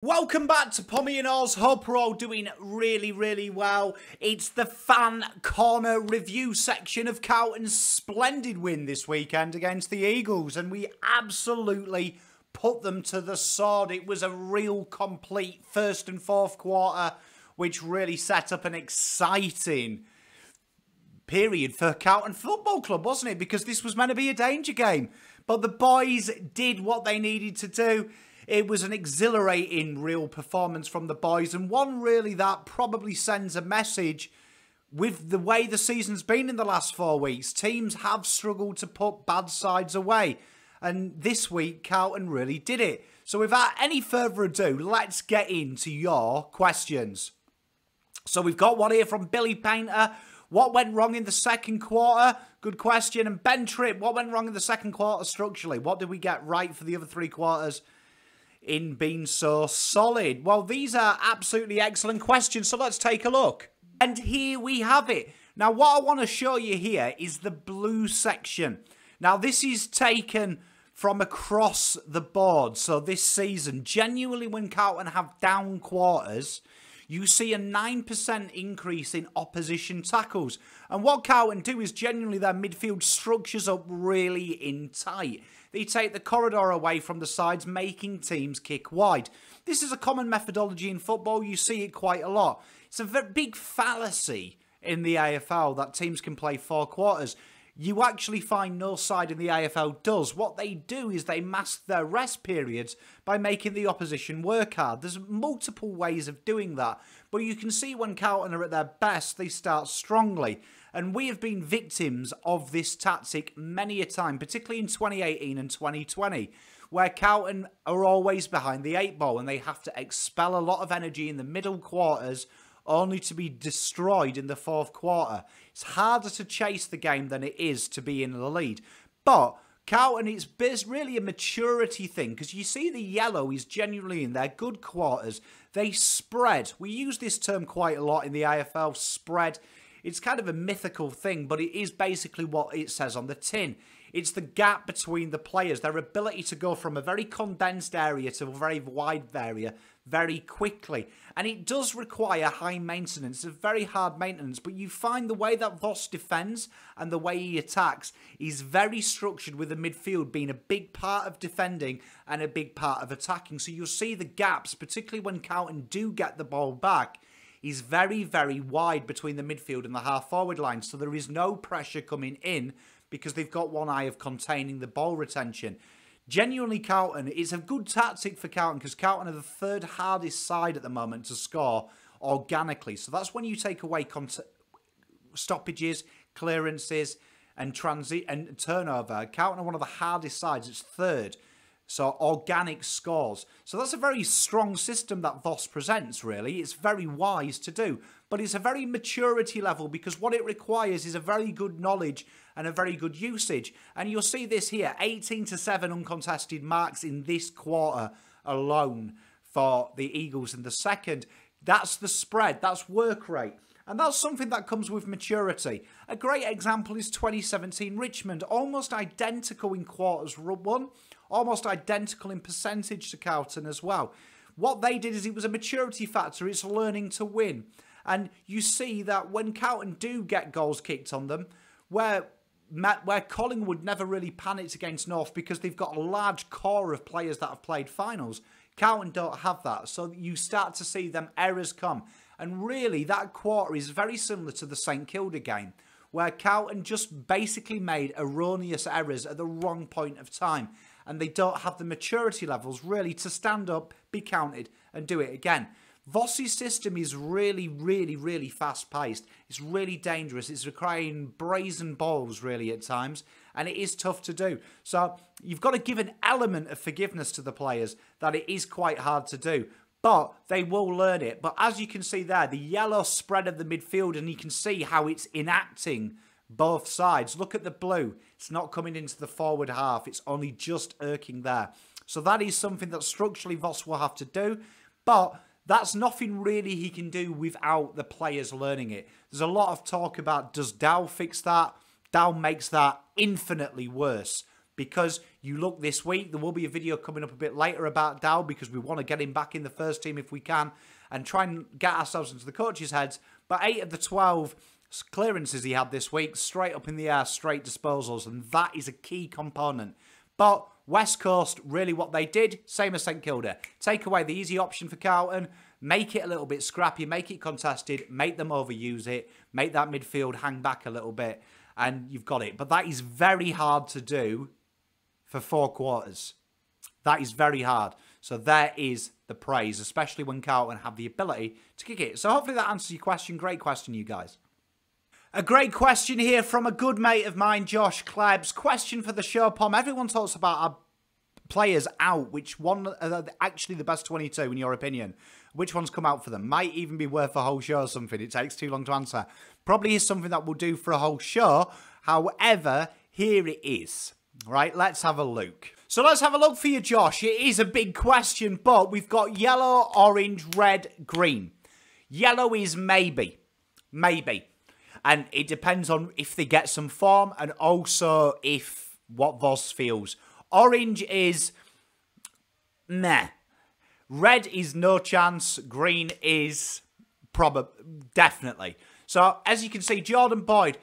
Welcome back to PommyinOZ. Hope we're all doing really well. It's the fan corner review section of Carlton's splendid win this weekend against the Eagles, and we absolutely put them to the sword. It was a real complete first and fourth quarter, which really set up an exciting period for Carlton Football Club, wasn't it? Because this was meant to be a danger game, but the boys did what they needed to do. It was an exhilarating real performance from the boys, and one really that probably sends a message with the way the season's been in the last 4 weeks. Teams have struggled to put bad sides away, and this week Carlton really did it. So without any further ado, let's get into your questions. So we've got one here from Billy Painter. What went wrong in the second quarter? Good question. And Ben Tripp, what went wrong in the second quarter structurally? What did we get right for the other 3 quarters in being so solid? Well, these are absolutely excellent questions, so let's take a look. And here we have it. Now, what I want to show you here is the blue section. Now, this is taken from across the board. So this season, genuinely when Carlton have down quarters, you see a 9% increase in opposition tackles. And what Carlton do is genuinely their midfield structures up really in tight. They take the corridor away from the sides, making teams kick wide. This is a common methodology in football. You see it quite a lot. It's a very big fallacy in the AFL that teams can play 4 quarters. You actually find no side in the AFL does. What they do is they mask their rest periods by making the opposition work hard. There's multiple ways of doing that. But you can see when Carlton are at their best, they start strongly. And we have been victims of this tactic many a time, particularly in 2018 and 2020, where Carlton are always behind the 8 ball and they have to expel a lot of energy in the middle quarters only to be destroyed in the 4th quarter. It's harder to chase the game than it is to be in the lead. But Carlton, it's really a maturity thing, because you see the yellow is genuinely in their good quarters. They spread. We use this term quite a lot in the AFL, spread. It's kind of a mythical thing, but it is basically what it says on the tin. It's the gap between the players, their ability to go from a very condensed area to a very wide area very quickly. And it does require high maintenance, it's very hard maintenance, but you find the way that Voss defends and the way he attacks is very structured, with the midfield being a big part of defending and a big part of attacking. So you'll see the gaps, particularly when Carlton do get the ball back, is very wide between the midfield and the half-forward line. So there is no pressure coming in because they've got one eye of containing the ball retention. Genuinely, Carlton, it's a good tactic for Carlton because Carlton are the 3rd hardest side at the moment to score organically. So that's when you take away stoppages, clearances and turnover. Carlton are one of the hardest sides. It's 3rd. So organic scores. So that's a very strong system that Voss presents, really. It's very wise to do. But it's a very maturity level, because what it requires is a very good knowledge and a very good usage. And you'll see this here, 18-7 uncontested marks in this quarter alone for the Eagles in the second. That's the spread. That's work rate. And that's something that comes with maturity. A great example is 2017 Richmond, almost identical in quarters 1, almost identical in percentage to Carlton as well. What they did is it was a maturity factor, it's learning to win. And you see that when Carlton do get goals kicked on them, where Collingwood never really panicked against North because they've got a large core of players that have played finals, Carlton don't have that. So you start to see them errors come. And really, that quarter is very similar to the St Kilda game, where Carlton just basically made erroneous errors at the wrong point of time. And they don't have the maturity levels, really, to stand up, be counted, and do it again. Voss's system is really fast-paced. It's really dangerous. It's requiring brazen balls, really, at times. And it is tough to do. So you've got to give an element of forgiveness to the players that it is quite hard to do. But they will learn it. But as you can see there, the yellow spread of the midfield, and you can see how it's enacting both sides. Look at the blue. It's not coming into the forward half. It's only just irking there. So that is something that structurally Voss will have to do. But that's nothing really he can do without the players learning it. There's a lot of talk about, does Dow fix that? Dow makes that infinitely worse, because you look this week, there will be a video coming up a bit later about Dow because we want to get him back in the first team if we can and try and get ourselves into the coaches' heads. But 8 of the 12 clearances he had this week, straight up in the air, straight disposals, and that is a key component. But West Coast, really what they did, same as St Kilda. Take away the easy option for Carlton, make it a little bit scrappy, make it contested, make them overuse it, make that midfield hang back a little bit, and you've got it. But that is very hard to do for 4 quarters. That is very hard. So there is the praise, especially when Carlton have the ability to kick it. So hopefully that answers your question. Great question, you guys. A great question here from a good mate of mine, Josh Klebs. Question for the show, Pom. Everyone talks about our players out. Which one are actually the best 22 in your opinion? Which ones come out for them? Might even be worth a whole show or something. It takes too long to answer. Probably is something that we'll do for a whole show. However, here it is. Right, let's have a look. So let's have a look for you, Josh. It is a big question, but we've got yellow, orange, red, green. Yellow is maybe. Maybe. And it depends on if they get some form and also if what Voss feels. Orange is meh. Red is no chance. Green is definitely. So as you can see, Jordan Boyd,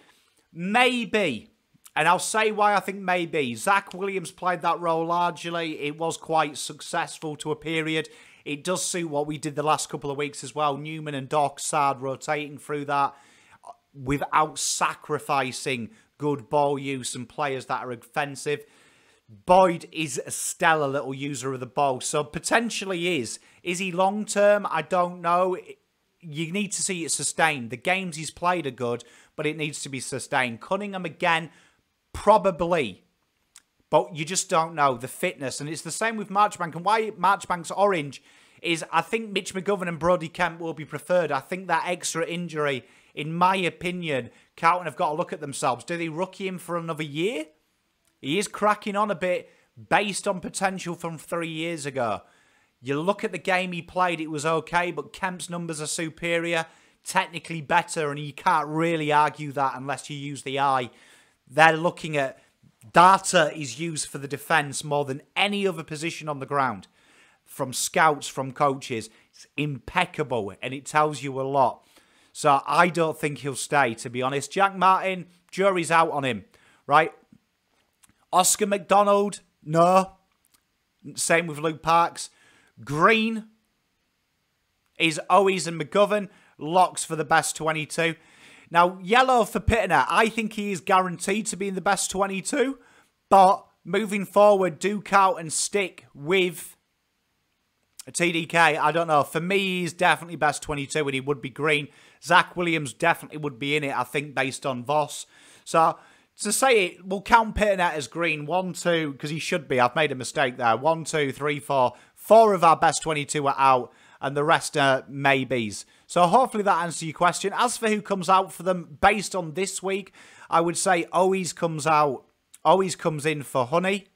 maybe. And I'll say why I think maybe. Zach Williams played that role largely. It was quite successful to a period. It does suit what we did the last couple of weeks as well. Newman and Doc, Sard rotating through that without sacrificing good ball use and players that are offensive. Boyd is a stellar little user of the ball. So potentially is. Is he long-term? I don't know. You need to see it sustained. The games he's played are good, but it needs to be sustained. Cunningham again, probably. But you just don't know the fitness. And it's the same with Marchbank. And why Marchbank's orange is I think Mitch Mcgovern and Brodie Kemp will be preferred. I think that extra injury, in my opinion, Carlton have got to look at themselves. Do they rookie him for another year? He is cracking on a bit based on potential from 3 years ago. You look at the game he played, it was okay, but Kemp's numbers are superior, technically better, and you can't really argue that unless you use the eye. They're looking at data is used for the defence more than any other position on the ground. From scouts, from coaches. It's impeccable, and it tells you a lot. So I don't think he'll stay, to be honest. Jack Martin, jury's out on him, right? Oscar Mcdonald, no. Same with Luke Parks. Green is Owens and McGovern. Locks for the best 22. Now, yellow for Pitner. I think he is guaranteed to be in the best 22. But moving forward, do Carlton stick with a TDK? I don't know. For me, he's definitely best 22 and he would be green. Zach Williams definitely would be in it, I think, based on Voss. So, to say it, we'll count Pitner as green. 1, 2, because he should be. I've made a mistake there. 1, 2, 3, 4. 4 of our best 22 are out, and the rest are maybes. So hopefully that answers your question. As for who comes out for them, based on this week, I would say Owens comes out. Owens comes in for Honey.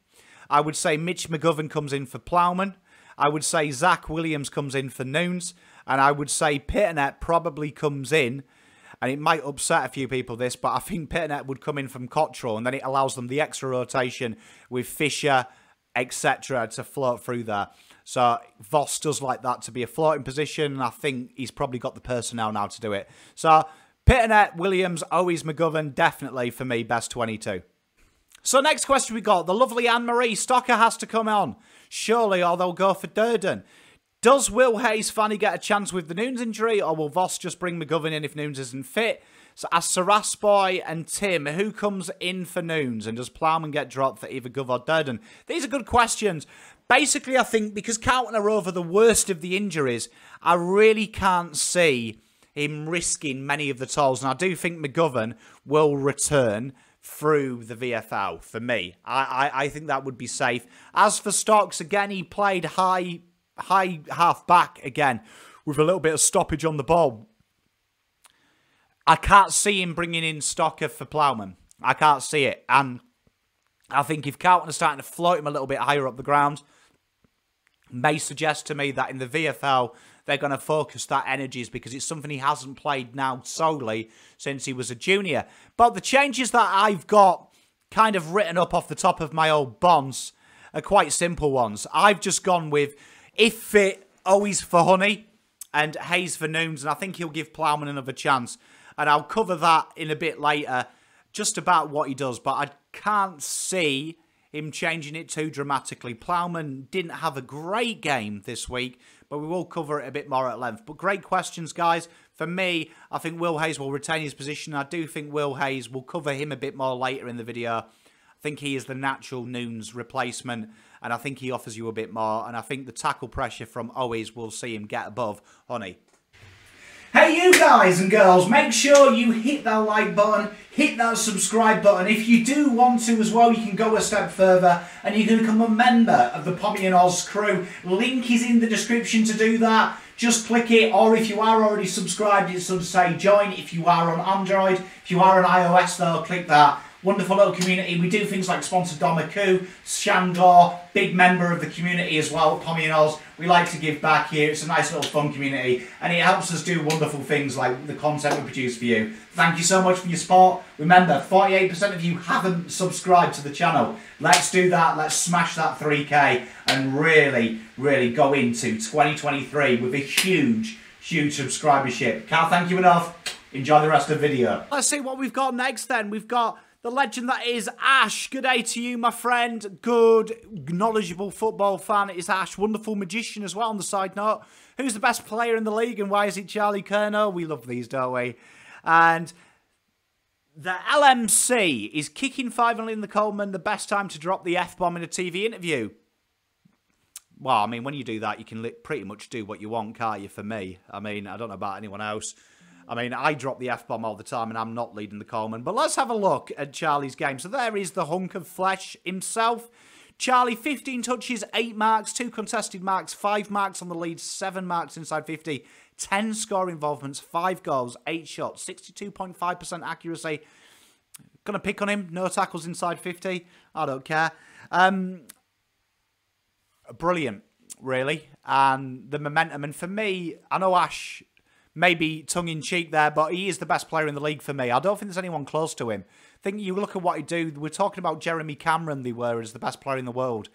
I would say Mitch Mcgovern comes in for Plowman. I would say Zach Williams comes in for Nunes. And I would say Pitner probably comes in. And it might upset a few people this, but I think Pitner would come in from Cottrell, and then it allows them the extra rotation with Fisher, etc. to float through there. So Voss does like that to be a floating position, and I think he's probably got the personnel now to do it. So Pitner, Williams, Owens, McGovern, definitely for me, best 22. So next question we got, the lovely Anne-Marie. Stocker has to come on, surely, or they'll go for Durden. Does Will Hayes finally get a chance with the Nunes injury, or will Voss just bring McGovern in if Nunes isn't fit? So as Sarasboy and Tim, who comes in for Nunes, and does Plowman get dropped for either Gov or Durden? These are good questions. Basically, I think because Carlton are over the worst of the injuries, I really can't see him risking many of the tolls. And I do think McGovern will return through the VFL for me. I think that would be safe. As for Stocks, again, he played high half back again with a little bit of stoppage on the ball. I can't see him bringing in Stocker for Plowman. I can't see it. And I think if Carlton are starting to float him a little bit higher up the ground, may suggest to me that in the VFL, they're going to focus that energies because it's something he hasn't played now solely since he was a junior. But the changes that I've got kind of written up off the top of my old bonds are quite simple ones. I've just gone with, if fit, Owens for Honey and Hayes for Nooms, and I think he'll give Plowman another chance. And I'll cover that in a bit later, just about what he does, but I can't see him changing it too dramatically. Plowman didn't have a great game this week, but we will cover it a bit more at length. But great questions, guys. For me, I think Will Hayes will retain his position. I do think Will Hayes, will cover him a bit more later in the video. I think he is the natural Noons replacement, and I think he offers you a bit more. And I think the tackle pressure from Owens will see him get above Honey. Hey you guys and girls, make sure you hit that like button, hit that subscribe button. If you do want to as well, you can go a step further and you can become a member of the PommyinOZ crew. Link is in the description to do that. Just click it, or if you are already subscribed, it should say join. If you are on Android, if you are on iOS though, click that. Wonderful little community. We do things like sponsor Domaku, Shandor, big member of the community as well, PommyinOZ. We like to give back here. It's a nice little fun community and it helps us do wonderful things like the content we produce for you. Thank you so much for your support. Remember, 48% of you haven't subscribed to the channel. Let's do that. Let's smash that 3K and really, really go into 2023 with a huge, huge subscribership. Can't thank you enough. Enjoy the rest of the video. Let's see what we've got next then. We've got the legend that is Ash. Good day to you, my friend. Good, knowledgeable football fan is Ash. Wonderful magician as well, on the side note. Who's the best player in the league and why is it Charlie Curnow? We love these, don't we? And the LMC is kicking 5-0 in the Coleman. The best time to drop the F-bomb in a TV interview. Well, I mean, when you do that, you can pretty much do what you want, can't you, for me? I mean, I don't know about anyone else. I mean, I drop the F-bomb all the time and I'm not leading the Coleman. But let's have a look at Charlie's game. So there is the hunk of flesh himself. Charlie, 15 touches, 8 marks, 2 contested marks, 5 marks on the lead, 7 marks inside 50, 10 score involvements, 5 goals, 8 shots, 62.5% accuracy. Gonna pick on him. No tackles inside 50. I don't care. Brilliant, really. And the momentum. And for me, I know Ash, maybe tongue-in-cheek there, but he is the best player in the league for me. I don't think there's anyone close to him. I think you look at what he do. We're talking about Jeremy Cameron, they were, as the best player in the world.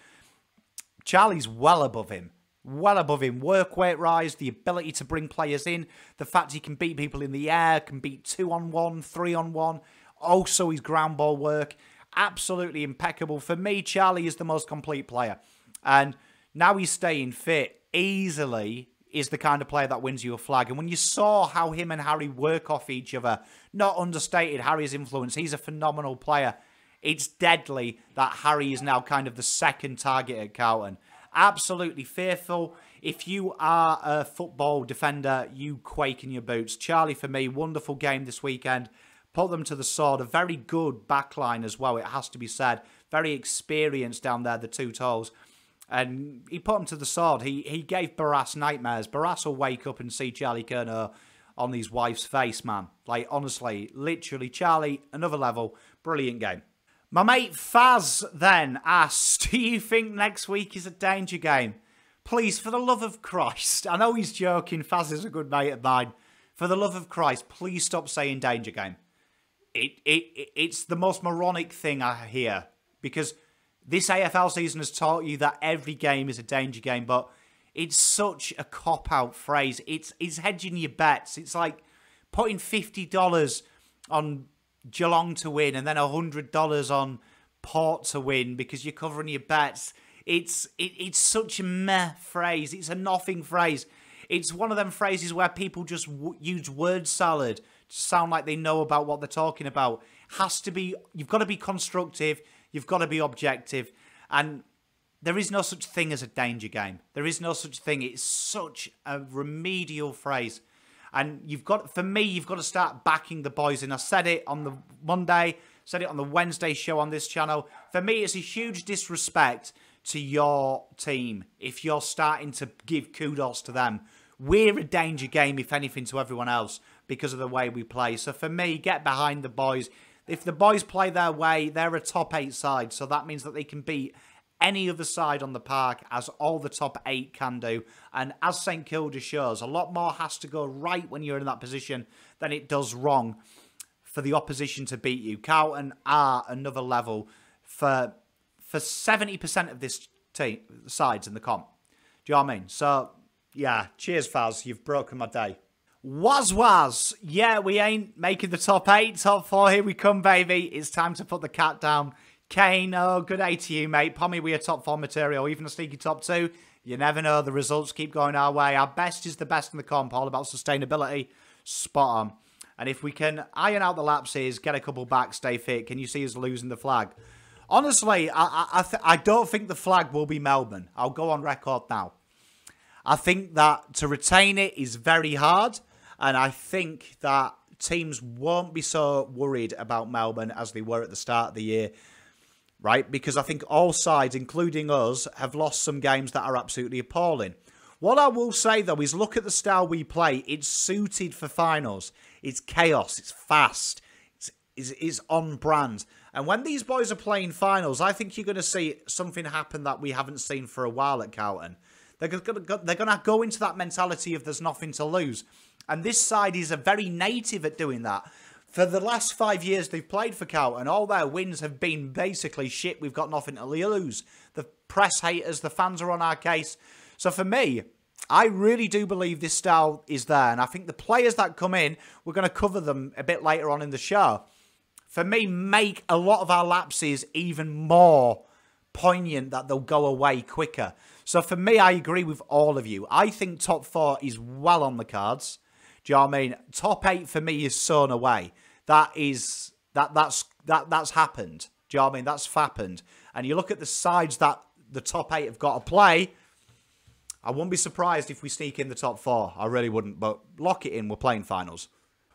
Charlie's well above him. Well above him. Work rate rise, the ability to bring players in, the fact he can beat people in the air, can beat 2-on-1, 3-on-1. Also his ground ball work. Absolutely impeccable. For me, Charlie is the most complete player. And now he's staying fit easily, is the kind of player that wins you a flag. And when you saw how him and Harry work off each other, not understated Harry's influence, he's a phenomenal player. It's deadly that Harry is now kind of the second target at Carlton. Absolutely fearful. If you are a football defender, you quake in your boots. Charlie, for me, wonderful game this weekend. Put them to the sword. A very good backline as well, it has to be said. Very experienced down there, the two toes. And he put him to the sword. He gave Barras nightmares. Barras will wake up and see Charlie Curnow on his wife's face, man. Like, honestly, literally, Charlie, another level. Brilliant game. My mate Faz then asked, do you think next week is a danger game? Please, for the love of Christ. I know he's joking. Faz is a good mate of mine. For the love of Christ, please stop saying danger game. It's the most moronic thing I hear. Because this AFL season has taught you that every game is a danger game, but it's such a cop-out phrase. It's hedging your bets. It's like putting $50 on Geelong to win and then $100 on Port to win because you're covering your bets. It's such a meh phrase. It's a nothing phrase. It's one of them phrases where people just use word salad to sound like they know about what they're talking about. Has to be, you've got to be constructive. You've got to be objective. And there is no such thing as a danger game. There is no such thing. It's such a remedial phrase. And you've got, for me, you've got to start backing the boys. And I said it on the Monday, said it on the Wednesday show on this channel. For me, it's a huge disrespect to your team if you're starting to give kudos to them. We're a danger game, if anything, to everyone else because of the way we play. So for me, get behind the boys. If the boys play their way, they're a top 8 side. So that means that they can beat any other side on the park, as all the top 8 can do. And as St Kilda shows, a lot more has to go right when you're in that position than it does wrong. for the opposition to beat you. Carlton are another level for 70% of this team sides in the comp. Do you know what I mean? So, yeah, cheers, Faz. You've broken my day. Waz. Yeah, we ain't making the top 8, top 4. Here we come, baby. It's time to put the cat down. Kane, oh, good day to you, mate. Pommy, we are top 4 material. Even a sneaky top 2. You never know. The results keep going our way. Our best is the best in the comp. All about sustainability. Spot on. And if we can iron out the lapses, get a couple back, stay fit, can you see us losing the flag? Honestly, I don't think the flag will be Melbourne. I'll go on record now. I think that to retain it is very hard. And I think that teams won't be so worried about Melbourne as they were at the start of the year. Right? Because I think all sides, including us, have lost some games that are absolutely appalling. What I will say, though, is look at the style we play. It's suited for finals. It's chaos. It's fast. It's on brand. And when these boys are playing finals, I think you're going to see something happen that we haven't seen for a while at Carlton. They're going to go into that mentality of there's nothing to lose. And this side is a very native at doing that. For the last 5 years they've played for Carlton, all their wins have been basically shit. We've got nothing to lose. The press haters, the fans are on our case. So for me, I really do believe this style is there. And I think the players that come in, we're going to cover them a bit later on in the show. For me, make a lot of our lapses even more poignant that they'll go away quicker. So for me, I agree with all of you. I think top 4 is well on the cards. Do you know what I mean? Top 8 for me is sewn away. That's happened. Do you know what I mean? That's happened. And you look at the sides that the top 8 have got to play, I wouldn't be surprised if we sneak in the top 4. I really wouldn't, but lock it in. We're playing finals.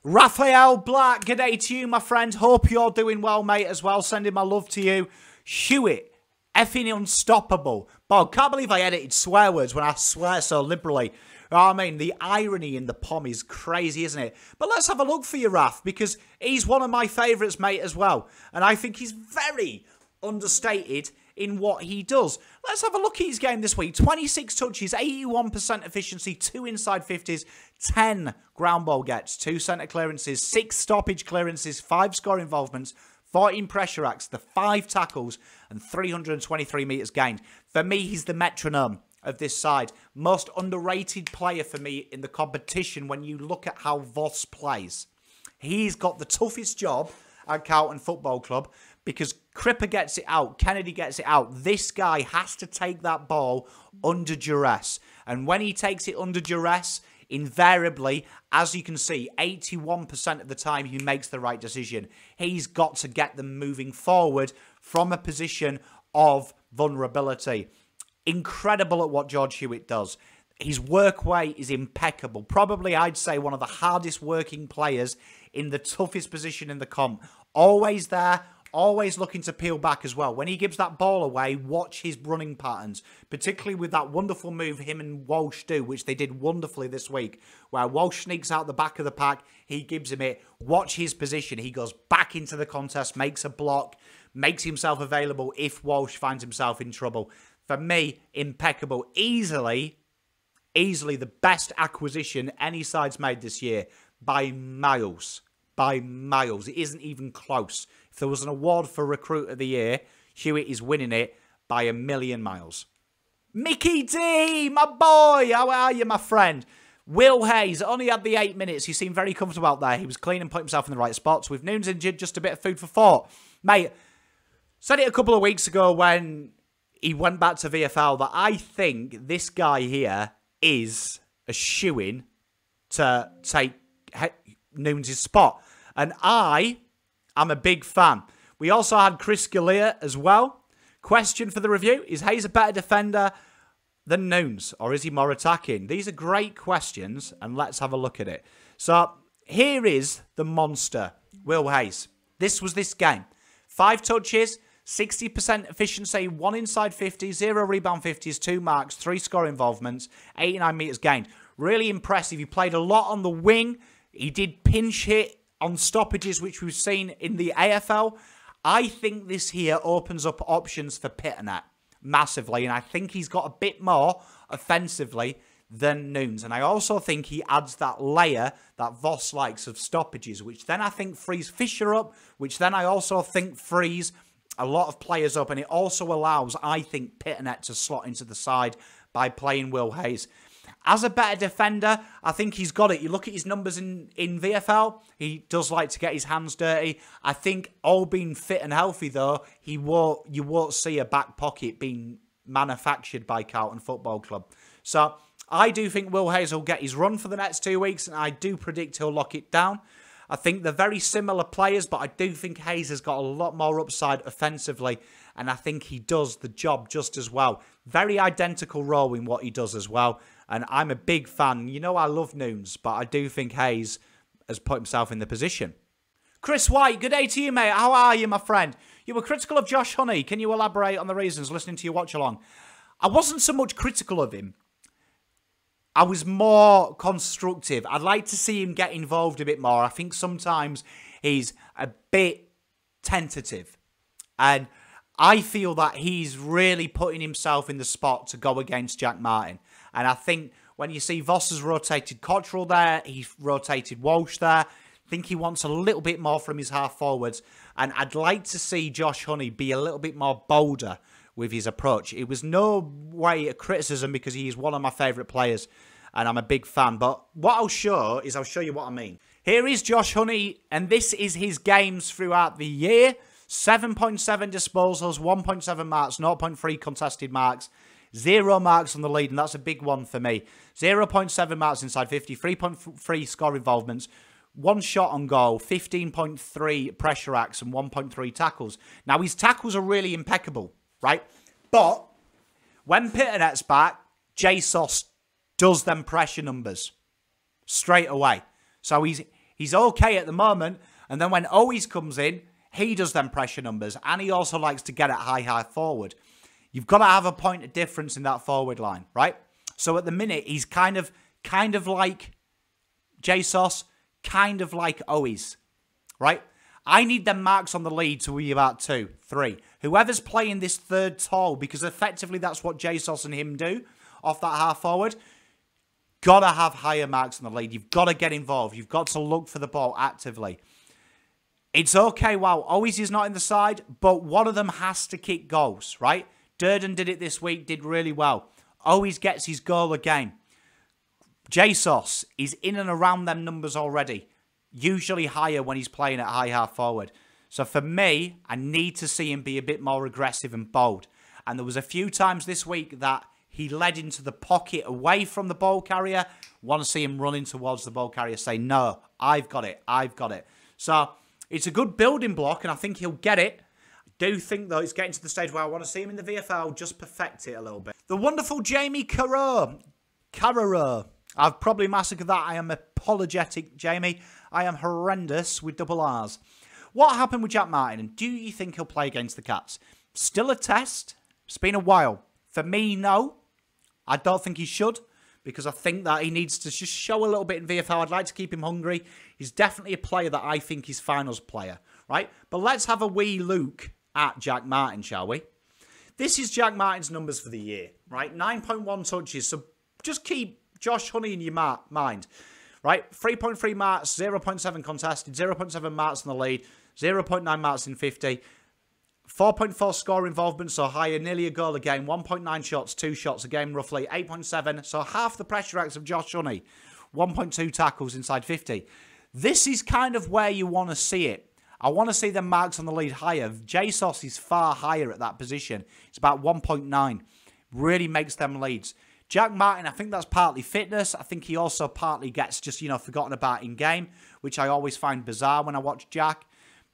Raphael Black, good day to you, my friend. Hope you're doing well, mate, as well. Sending my love to you. Hewitt, effing unstoppable. Bob, can't believe I edited swear words when I swear so liberally. You know what I mean? The irony in the Pomm is crazy, isn't it? But let's have a look for you, Raph, because he's one of my favourites, mate, as well. And I think he's very understated in what he does. Let's have a look at his game this week. 26 touches, 81% efficiency, 2 inside 50s, 10 ground ball gets, 2 centre clearances, 6 stoppage clearances, 5 score involvements, 14 pressure acts, the 5 tackles, and 323 metres gained. For me, he's the metronome of this side. Most underrated player for me in the competition when you look at how Voss plays. He's got the toughest job at Carlton Football Club because Cripper gets it out, Kennedy gets it out. This guy has to take that ball under duress. And when he takes it under duress, invariably, as you can see, 81% of the time he makes the right decision. He's got to get them moving forward from a position of vulnerability. Incredible at what George Hewitt does. His work rate is impeccable. Probably, I'd say, one of the hardest working players in the toughest position in the comp. Always there, always looking to peel back as well. When he gives that ball away, watch his running patterns, particularly with that wonderful move him and Walsh do, which they did wonderfully this week, where Walsh sneaks out the back of the pack, he gives him it. Watch his position. He goes back into the contest, makes a block, makes himself available if Walsh finds himself in trouble. For me, impeccable. Easily the best acquisition any side's made this year by miles. By miles. It isn't even close. If there was an award for Recruit of the Year, Hewitt is winning it by a million miles. Mickey D, my boy. How are you, my friend? Will Hayes only had the 8 minutes. He seemed very comfortable out there. He was clean and put himself in the right spots. With Noons injured, just a bit of food for thought. Mate, said it a couple of weeks ago when he went back to VFL that I think this guy here is a shoo-in to take Noons' spot. And I am a big fan. We also had Chris Scalia as well. Question for the review. Is Hayes a better defender than Noons? Or is he more attacking? These are great questions. And let's have a look at it. So here is the monster, Will Hayes. This was this game. 5 touches, 60% efficiency, 1 inside 50, 0 rebound 50s, 2 marks, 3 score involvements, 89 metres gained. Really impressive. He played a lot on the wing. He did pinch hit on stoppages, which we've seen in the AFL. I think this here opens up options for PeterV massively, and I think he's got a bit more offensively than Nunes. And I also think he adds that layer that Voss likes of stoppages, which then I think frees Fisher up, which then I also think frees a lot of players up. And it also allows, I think, PeterV to slot into the side by playing Will Hayes. As a better defender, I think he's got it. You look at his numbers in VFL, he does like to get his hands dirty. I think all being fit and healthy, though, you won't see a back pocket being manufactured by Carlton Football Club. So I do think Will Hayes will get his run for the next 2 weeks, and I do predict he'll lock it down. I think they're very similar players, but I do think Hayes has got a lot more upside offensively, and I think he does the job just as well. Very identical role in what he does as well, and I'm a big fan. You know I love Nunes, but I do think Hayes has put himself in the position. Chris White, good day to you, mate. How are you, my friend? You were critical of Josh Honey. Can you elaborate on the reasons listening to your watch-along? I wasn't so much critical of him. I was more constructive. I'd like to see him get involved a bit more. I think sometimes he's a bit tentative. And I feel that he's really putting himself in the spot to go against Jack Martin. And I think when you see Voss has rotated Cottrell there, he's rotated Walsh there, I think he wants a little bit more from his half forwards. And I'd like to see Josh Honey be a little bit more bolder with his approach. It was no way a criticism because he's one of my favourite players and I'm a big fan. But what I'll show you what I mean. Here is Josh Honey, and this is his games throughout the year. 7.7 disposals, 1.7 marks, 0.3 contested marks, 0 marks on the lead, and that's a big one for me. 0.7 marks inside 50, 3.3 score involvements, 1 shot on goal, 15.3 pressure acts, and 1.3 tackles. Now, his tackles are really impeccable, right? But when PeterV's back, JSOS does them pressure numbers straight away. So he's okay at the moment. And then when Owens comes in, he does them pressure numbers. And he also likes to get it high forward. You've got to have a point of difference in that forward line, right? So at the minute, he's kind of like JSOS, kind of like Owens, right? I need them marks on the lead to be about 2, 3. Whoever's playing this third tall, because effectively that's what JSOS and him do off that half forward, got to have higher marks on the lead. You've got to get involved. You've got to look for the ball actively. It's okay while Owens is not in the side, but one of them has to kick goals, right? Durden did it this week, did really well. Owens gets his goal a game. JSOS is in and around them numbers already. Usually higher when he's playing at high half forward. So for me, I need to see him be a bit more aggressive and bold. And there was a few times this week that he led into the pocket away from the ball carrier. Want to see him running towards the ball carrier, say, no, I've got it, I've got it. So it's a good building block, and I think he'll get it. I do think, though, it's getting to the stage where I want to see him in the VFL just perfect it a little bit. The wonderful Jamie Carrero. I've probably massacred that. I am apologetic, Jamie. I am horrendous with double R's. What happened with Jack Martin, and do you think he'll play against the Cats? Still a test. It's been a while. For me, no. I don't think he should, because I think that he needs to just show a little bit in VFL. I'd like to keep him hungry. He's definitely a player that I think is finals player, right? But let's have a wee look at Jack Martin, shall we? This is Jack Martin's numbers for the year, right? 9.1 touches. So just keep Josh Honey in your mind, right? 3.3 marks, 0.7 contested, 0.7 marks in the lead, 0.9 marks in 50. 4.4 score involvement, so higher, nearly a goal a game. 1.9 shots, 2 shots a game, roughly. 8.7, so half the pressure acts of Josh Honey. 1.2 tackles inside 50. This is kind of where you want to see it. I want to see the marks on the lead higher. JSOS is far higher at that position. It's about 1.9. Really makes them leads. Jack Martin, I think that's partly fitness. I think he also partly gets just, forgotten about in game, which I always find bizarre when I watch Jack.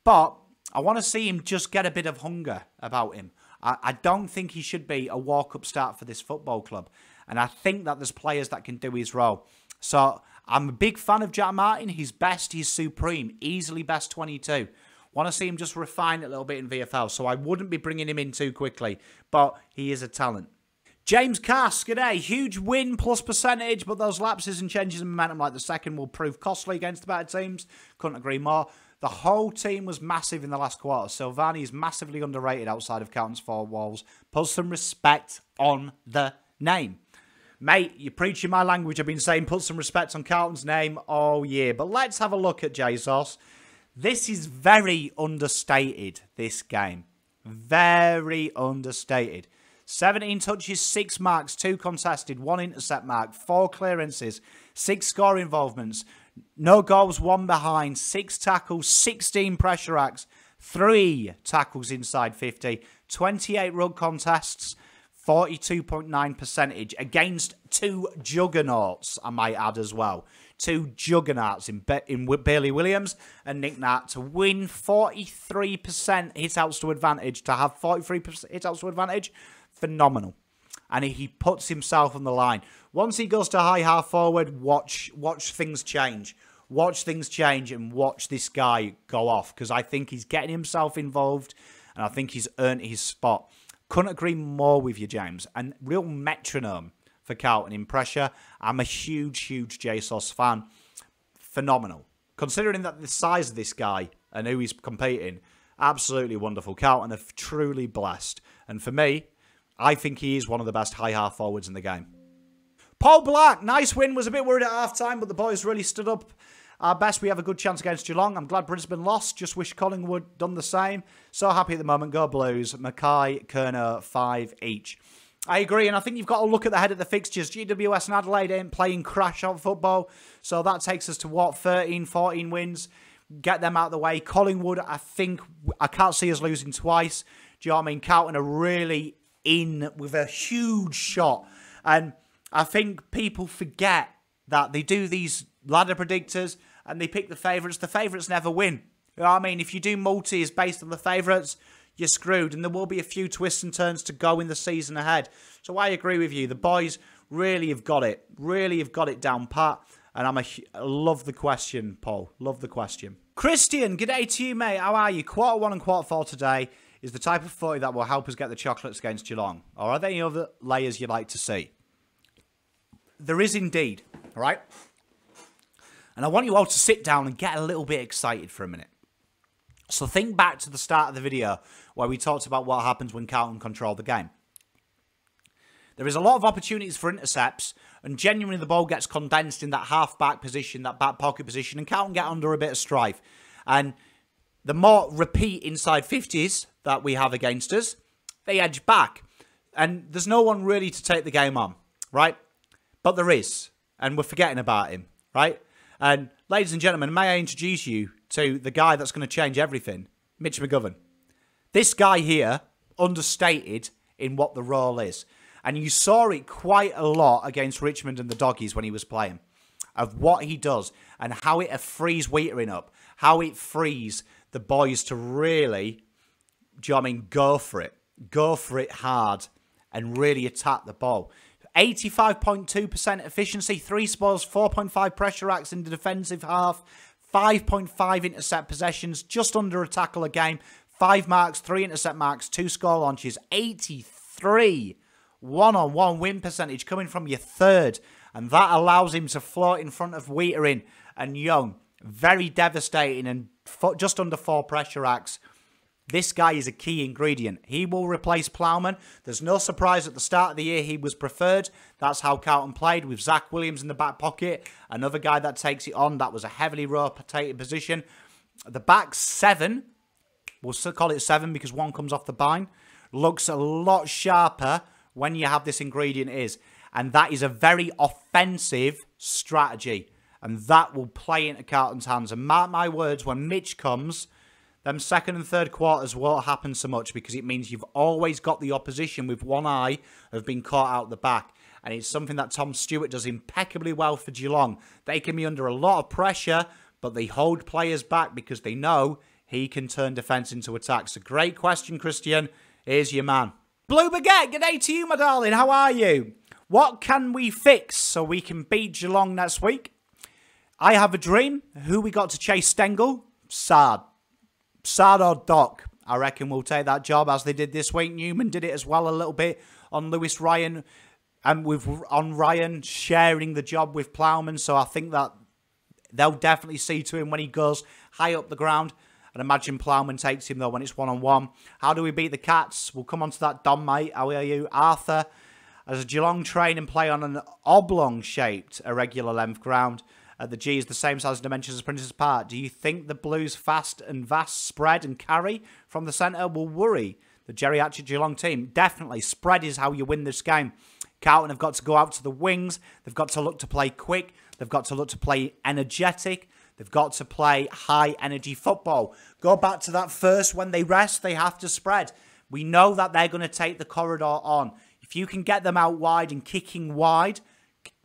But I want to see him just get a bit of hunger about him. I don't think he should be a walk-up start for this football club. And I think that there's players that can do his role. So I'm a big fan of Jack Martin. He's best. He's supreme. Easily best 22. Want to see him just refine it a little bit in VFL. So I wouldn't be bringing him in too quickly. But he is a talent. James Cass, g'day. Huge win plus percentage, but those lapses and changes in momentum like the second will prove costly against the better teams. Couldn't agree more. The whole team was massive in the last quarter. Silvani is massively underrated outside of Carlton's four walls. Put some respect on the name. Mate, you're preaching my language. I've been saying put some respect on Carlton's name all year. But let's have a look at JSOS. This is very understated, this game. Very understated. 17 touches, 6 marks, 2 contested, 1 intercept mark, 4 clearances, 6 score involvements, no goals, 1 behind, 6 tackles, 16 pressure acts, 3 tackles inside 50, 28 rug contests, 42.9 percentage against 2 juggernauts, I might add as well. 2 juggernauts in Bailey Williams and Nick Nat to win 43% hitouts to advantage, to have 43% hitouts to advantage. Phenomenal. And he puts himself on the line. Once he goes to high half forward, watch things change. Watch things change and watch this guy go off, because I think he's getting himself involved and I think he's earned his spot. Couldn't agree more with you, James. And real metronome for Carlton in pressure. I'm a huge JSOS fan. Phenomenal. Considering that the size of this guy and who he's competing, absolutely wonderful. Carlton are truly blessed. And for me, I think he is one of the best high half forwards in the game. Paul Black, nice win. Was a bit worried at half-time, but the boys really stood up. Our best, we have a good chance against Geelong. I'm glad Brisbane lost. Just wish Collingwood done the same. So happy at the moment. Go Blues. Mackay, Kerner, 5 each. I agree, and I think you've got to look at the head of the fixtures. GWS and Adelaide ain't playing crash-out football, so that takes us to, what, 13, 14 wins? Get them out of the way. Collingwood, I think, I can't see us losing twice. Do you know what I mean? Carlton are really in with a huge shot, and I think people forget that they do these ladder predictors and they pick the favourites. The favourites never win. You know what I mean? If you do multis based on the favourites, you're screwed, and there will be a few twists and turns to go in the season ahead. So I agree with you. The boys really have got it. Really have got it down pat. And I love the question, Paul. Love the question. Christian, g'day to you, mate. How are you? Quarter 1 and quarter 4 today is the type of footy that will help us get the chocolates against Geelong. Or are there any other layers you'd like to see? There is indeed, all right? And I want you all to sit down and get a little bit excited for a minute. So think back to the start of the video where we talked about what happens when Carlton control the game. There is a lot of opportunities for intercepts, and genuinely the ball gets condensed in that half-back position, that back pocket position, and Carlton get under a bit of strife. And the more repeat inside 50s that we have against us, they edge back. And there's no one really to take the game on, right? But there is, and we're forgetting about him, right? And ladies and gentlemen, may I introduce you to the guy that's going to change everything, Mitch Mcgovern. This guy here, understated in what the role is. And you saw it quite a lot against Richmond and the Doggies when he was playing, of what he does and how it frees Wheatering up, how it frees the boys to really, do you know what I mean, go for it hard and really attack the ball. 85.2% efficiency, 3 spoils, 4.5 pressure acts in the defensive half, 5.5 intercept possessions, just under a tackle a game, 5 marks, 3 intercept marks, 2 score launches, 83 one-on-one win percentage coming from your third, and that allows him to float in front of Wheatering and Young. Very devastating, and just under 4 pressure acts. This guy is a key ingredient. He will replace Plowman. There's no surprise at the start of the year he was preferred. That's how Carlton played, with Zach Williams in the back pocket. Another guy that takes it on. That was a heavily rotated position. The back 7, we'll still call it 7 because 1 comes off the bind, looks a lot sharper when you have this ingredient is. And that is a very offensive strategy. And that will play into Carlton's hands. And mark my words, when Mitch comes, them second and third quarters won't happen so much, because it means you've always got the opposition with one eye of being caught out the back. And it's something that Tom Stewart does impeccably well for Geelong. They can be under a lot of pressure, but they hold players back because they know he can turn defence into attack. So great question, Christian. Here's your man. Bluebagger, g'day to you, my darling. How are you? What can we fix so we can beat Geelong next week? I have a dream. Who we got to chase Stengel? Sad. Sad or Doc. I reckon we'll take that job as they did this week. Newman did it as well a little bit on Lewis Ryan, and on Ryan sharing the job with Plowman. So I think that they'll definitely see to him when he goes high up the ground. And imagine Plowman takes him though when it's 1-on-1. How do we beat the Cats? We'll come on to that. Dom, mate. How are you? Arthur. As a Geelong train and play on an oblong-shaped, irregular length ground, the G is the same size and dimensions as Princes Park. Do you think the Blues' fast and vast spread and carry from the centre will worry the geriatric Geelong team? Definitely. Spread is how you win this game. Carlton have got to go out to the wings. They've got to look to play quick. They've got to look to play energetic. They've got to play high-energy football. Go back to that first. When they rest, they have to spread. We know that they're going to take the corridor on. If you can get them out wide and kicking wide,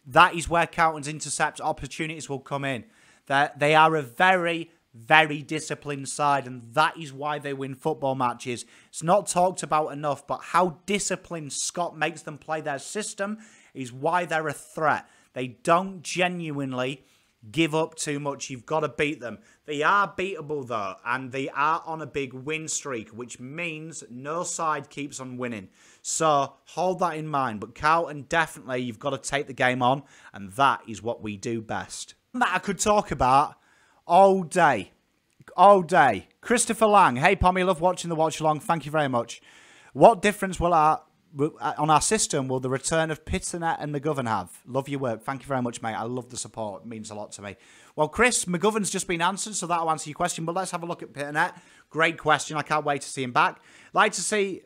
that is where Carlton's intercept opportunities will come in. They are a very, very disciplined side, and that is why they win football matches. It's not talked about enough, but how disciplined Scott makes them play their system is why they're a threat. They don't genuinely give up too much. You've got to beat them. They are beatable, though, and they are on a big win streak, which means no side keeps on winning. So hold that in mind. But Carlton, definitely, you've got to take the game on, and that is what we do best. That I could talk about all day. All day. Christopher Lang. Hey, Pommy, love watching the watch along. Thank you very much. What difference will on our system will the return of PeterV and Mcgovern have? Love your work. Thank you very much, mate. I love the support. It means a lot to me. Well, Chris, Mcgovern's just been answered, so that'll answer your question. But let's have a look at PeterV. Great question. I can't wait to see him back. Like to see,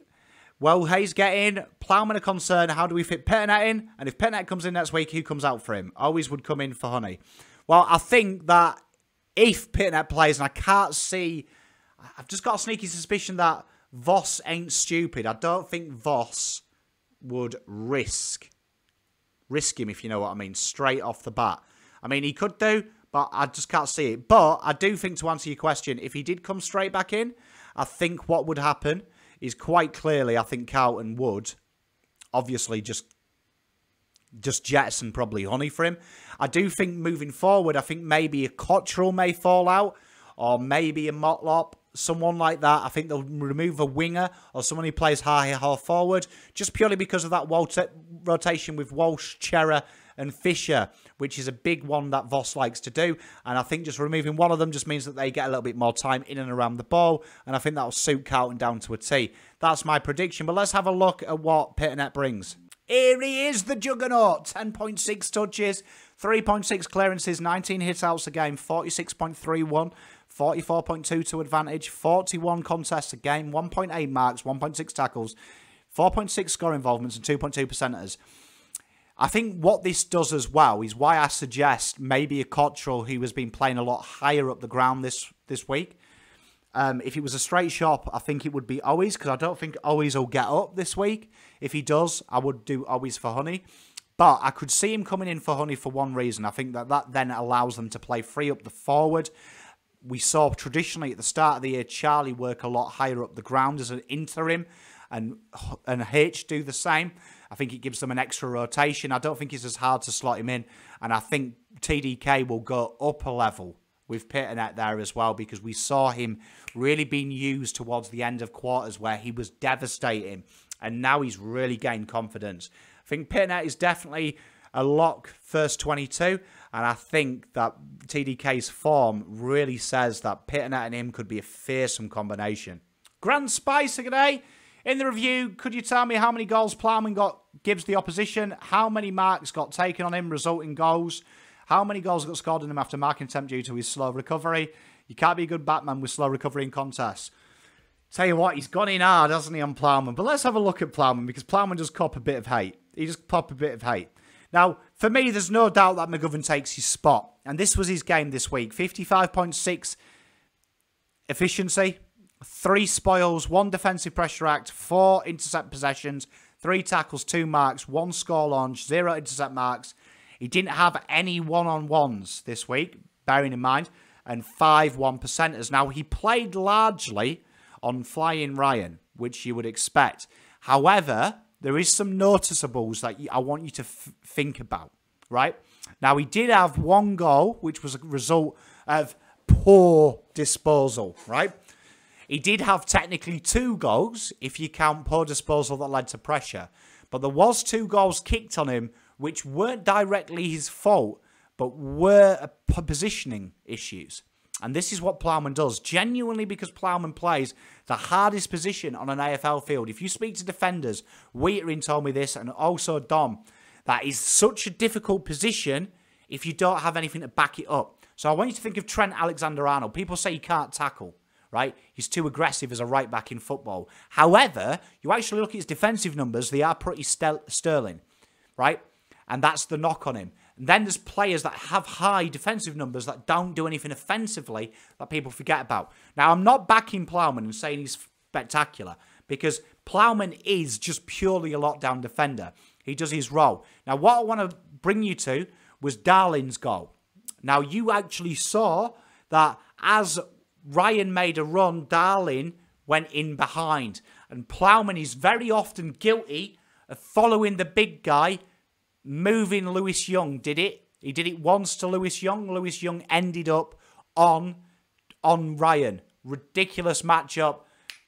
well, Hayes get in. Plowman are concerned. How do we fit PeterV in? And if PeterV comes in next week, who comes out for him? Always would come in for Honey. Well, I think that if PeterV plays, and I can't see, I've just got a sneaky suspicion that Voss ain't stupid. I don't think Voss would risk him, if you know what I mean, straight off the bat. I mean, he could do, but I just can't see it. But I do think, to answer your question, if he did come straight back in, I think what would happen is quite clearly, I think Carlton would obviously just jettison probably Honey for him. I do think moving forward, I think maybe a Cottrell may fall out, or maybe a Motlop, someone like that. I think they'll remove a winger or someone who plays high half forward, just purely because of that rotation with Walsh, Chera and Fisher, which is a big one that Voss likes to do. And I think just removing one of them just means that they get a little bit more time in and around the ball, and I think that'll suit Carlton down to a T. That's my prediction, but let's have a look at what PeterV brings. Here he is, the juggernaut. 10.6 touches, 3.6 clearances, 19 hit-outs a game, 46.31, 44.22 to advantage, 41 contests a game, 1.8 marks, 1.6 tackles, 4.6 score involvements, and 2.2 percenters. I think what this does as well is why I suggest maybe a Cottrell who has been playing a lot higher up the ground this week. If it was a straight shot, I think it would be Owens, because I don't think Owens will get up this week. If he does, I would do Owens for Honey. But I could see him coming in for Honey for one reason. I think that then allows them to play free up the forward. We saw traditionally at the start of the year Charlie work a lot higher up the ground as an interim, and H do the same. I think it gives them an extra rotation. I don't think it's as hard to slot him in. And I think TDK will go up a level with PeterV there as well, because we saw him really being used towards the end of quarters where he was devastating, and now he's really gained confidence. I think PeterV is definitely a lock first 22, and I think that TDK's form really says that PeterV and him could be a fearsome combination. Grand Spicer today. In the review, could you tell me how many goals Plowman gives the opposition? How many marks got taken on him, resulting goals? How many goals got scored on him after marking attempt due to his slow recovery? You can't be a good Batman with slow recovery in contests. Tell you what, he's gone in hard, hasn't he, on Plowman? But let's have a look at Plowman, because Plowman does cop a bit of hate. He just pop a bit of hate. Now, for me, there's no doubt that Mcgovern takes his spot. And this was his game this week. 55.6 efficiency, 3 spoils, 1 defensive pressure act, 4 intercept possessions, 3 tackles, 2 marks, 1 score launch, 0 intercept marks. He didn't have any one-on-ones this week, bearing in mind, and 5 1%ers. Now, he played largely on Flying Ryan, which you would expect. However, there is some noticeables that I want you to think about, right? Now, he did have 1 goal, which was a result of poor disposal, right? He did have technically 2 goals, if you count poor disposal that led to pressure. But there was 2 goals kicked on him, which weren't directly his fault, but were positioning issues. And this is what Plowman does, genuinely, because Plowman plays the hardest position on an AFL field. If you speak to defenders, Wheatering told me this, and also Dom, that is such a difficult position if you don't have anything to back it up. So I want you to think of Trent Alexander-Arnold. People say he can't tackle, right? He's too aggressive as a right back in football. However, you actually look at his defensive numbers, they are pretty sterling, right? And that's the knock on him. And then there's players that have high defensive numbers that don't do anything offensively that people forget about. Now, I'm not backing Plowman and saying he's spectacular, because Plowman is just purely a lockdown defender. He does his role. Now, what I want to bring you to was Darlin's goal. Now, you actually saw that as Ryan made a run, Darlin went in behind. And Plowman is very often guilty of following the big guy, moving Lewis Young, did it? He did it once to Lewis Young. Lewis Young ended up on Ryan. Ridiculous matchup.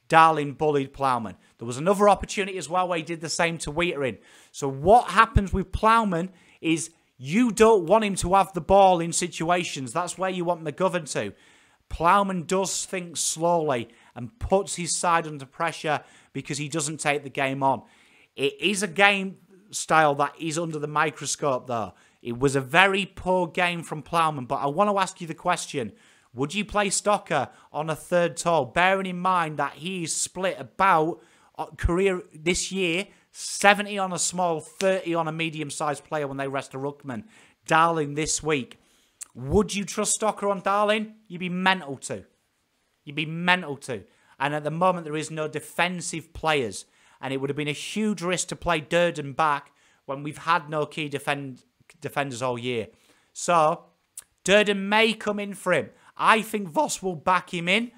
Darlin bullied Plowman. There was another opportunity as well where he did the same to Wheatering. So what happens with Plowman is you don't want him to have the ball in situations. That's where you want Mcgovern to. Plowman does think slowly and puts his side under pressure because he doesn't take the game on. It is a game style that is under the microscope, though. It was a very poor game from Plowman, but I want to ask you the question. Would you play Stocker on a third toe, bearing in mind that he's split about career this year, 70 on a small, 30 on a medium-sized player when they rest a ruckman. Darling this week. Would you trust Stocker on Darling? You'd be mental to. You'd be mental to. And at the moment, there is no defensive players. And it would have been a huge risk to play Durden back when we've had no key defenders all year. So, Durden may come in for him. I think Voss will back him in.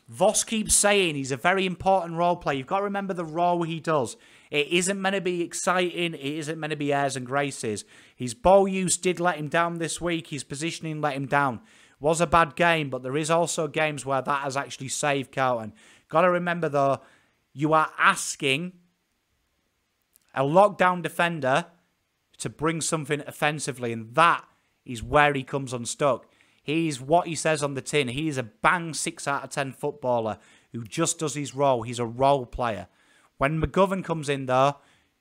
Voss keeps saying he's a very important role player. You've got to remember the role he does. It isn't meant to be exciting. It isn't meant to be airs and graces. His ball use did let him down this week. His positioning let him down. Was a bad game, but there is also games where that has actually saved Carlton. Got to remember, though, you are asking a lockdown defender to bring something offensively, and that is where he comes unstuck. He's what he says on the tin. He is a bang 6 out of 10 footballer who just does his role. He's a role player. When Mcgovern comes in, though,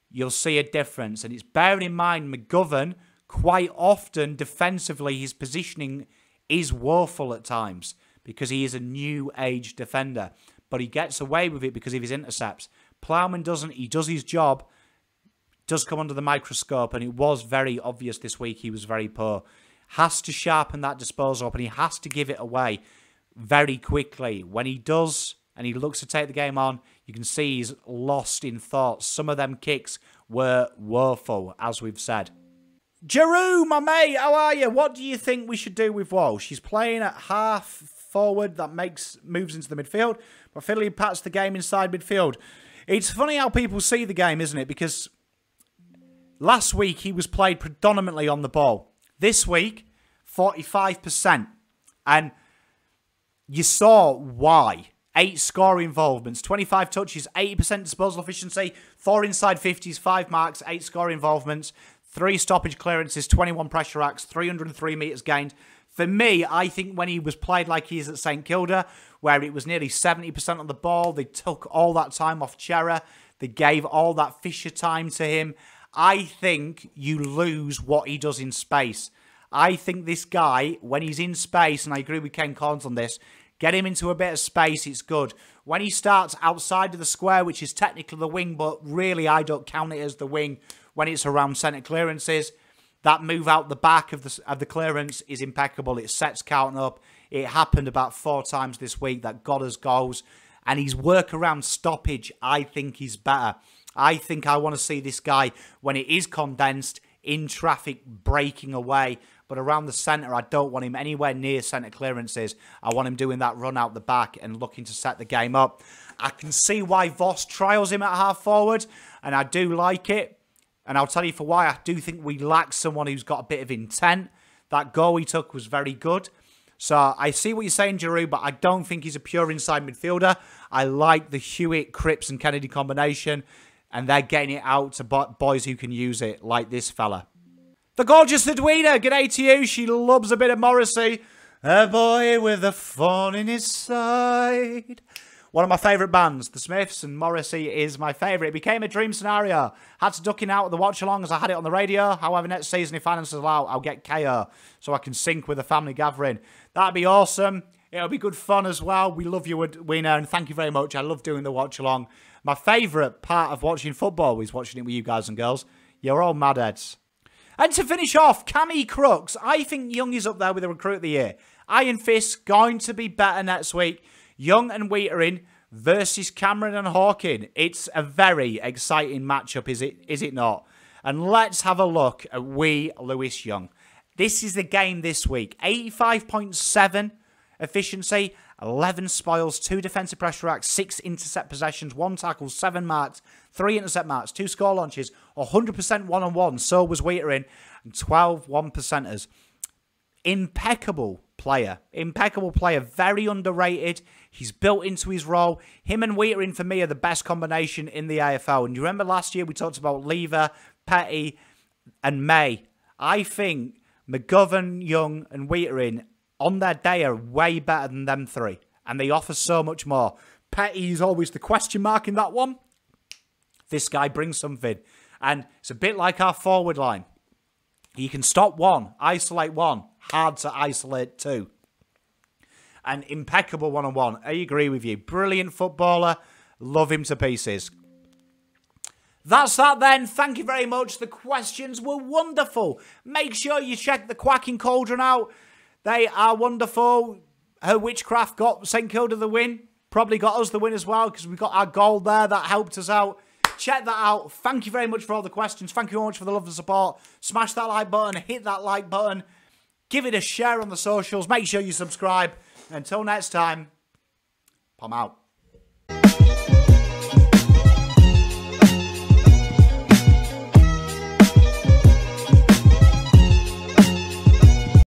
you'll see a difference. And it's bearing in mind, Mcgovern, quite often defensively, his positioning is woeful at times because he is a new age defender. But he gets away with it because of his intercepts. Plowman doesn't. He does his job, does come under the microscope, and it was very obvious this week he was very poor. Has to sharpen that disposal up, and he has to give it away very quickly. When he does, and he looks to take the game on, you can see he's lost in thoughts. Some of them kicks were woeful, as we've said. Giroud, my mate, how are you? What do you think we should do with Walsh? She's playing at half forward. That moves into the midfield. But Philly pats the game inside midfield. It's funny how people see the game, isn't it? Because last week he was played predominantly on the ball. This week, 45%. And you saw why. 8 scoring involvements, 25 touches, 80% disposal efficiency, 4 inside 50s, 5 marks, 8 scoring involvements, 3 stoppage clearances, 21 pressure acts, 303 metres gained. For me, I think when he was played like he is at St Kilda, where it was nearly 70% on the ball, they took all that time off Chera, they gave all that Fisher time to him. I think you lose what he does in space. I think this guy, when he's in space, and I agree with Ken Collins on this, get him into a bit of space, it's good. When he starts outside of the square, which is technically the wing, but really I don't count it as the wing when it's around centre clearances, that move out the back of the clearance is impeccable. It sets Carlton up. It happened about 4 times this week that got us goals. And his work around stoppage, I think, is better. I think I want to see this guy, when it is condensed, in traffic, breaking away. But around the centre, I don't want him anywhere near centre clearances. I want him doing that run out the back and looking to set the game up. I can see why Voss trials him at half forward, and I do like it. And I'll tell you for why. I do think we lack someone who's got a bit of intent. That goal he took was very good. So I see what you're saying, Giroud, but I don't think he's a pure inside midfielder. I like the Hewitt, Cripps and Kennedy combination, and they're getting it out to boys who can use it, like this fella. The gorgeous Edwina, g'day to you. She loves a bit of Morrissey. A boy with a thorn in his side. One of my favourite bands, The Smiths, and Morrissey is my favourite. It became a dream scenario. Had to duck in out of the watch-along as I had it on the radio. However, next season, if finances allow, I'll get KO so I can sync with a family gathering. That'd be awesome. It'll be good fun as well. We love you, Wiener, and thank you very much. I love doing the watch-along. My favourite part of watching football is watching it with you guys and girls. You're all mad heads. And to finish off, Cammy Crooks. I think Young is up there with the Recruit of the Year. Iron Fist going to be better next week. Young and Wheatering versus Cameron and Hawkins. It's a very exciting matchup, is it not? And let's have a look at Lewis Young. This is the game this week. 85.7 efficiency, 11 spoils, 2 defensive pressure acts, 6 intercept possessions, 1 tackle, 7 marks, 3 intercept marks, 2 score launches, 100% one-on-one. So was Wheatering, and 12 1%ers. Impeccable player, very underrated. He's built into his role. Him and Wheatering, for me, are the best combination in the AFL. And you remember last year we talked about Lever, Petty, and May. I think McGovern, Young, and Wheatering on their day are way better than them three. And they offer so much more. Petty is always the question mark in that one. This guy brings something. And it's a bit like our forward line. You can stop one, isolate one. Hard to isolate two. And impeccable one-on-one. I agree with you. Brilliant footballer. Love him to pieces. That's that then. Thank you very much. The questions were wonderful. Make sure you check the Quacking Cauldron out. They are wonderful. Her witchcraft got St Kilda the win. Probably got us the win as well because we got our gold there. That helped us out. Check that out. Thank you very much for all the questions. Thank you very much for the love and support. Smash that like button. Hit that like button. Give it a share on the socials. Make sure you subscribe. Until next time, Pom out.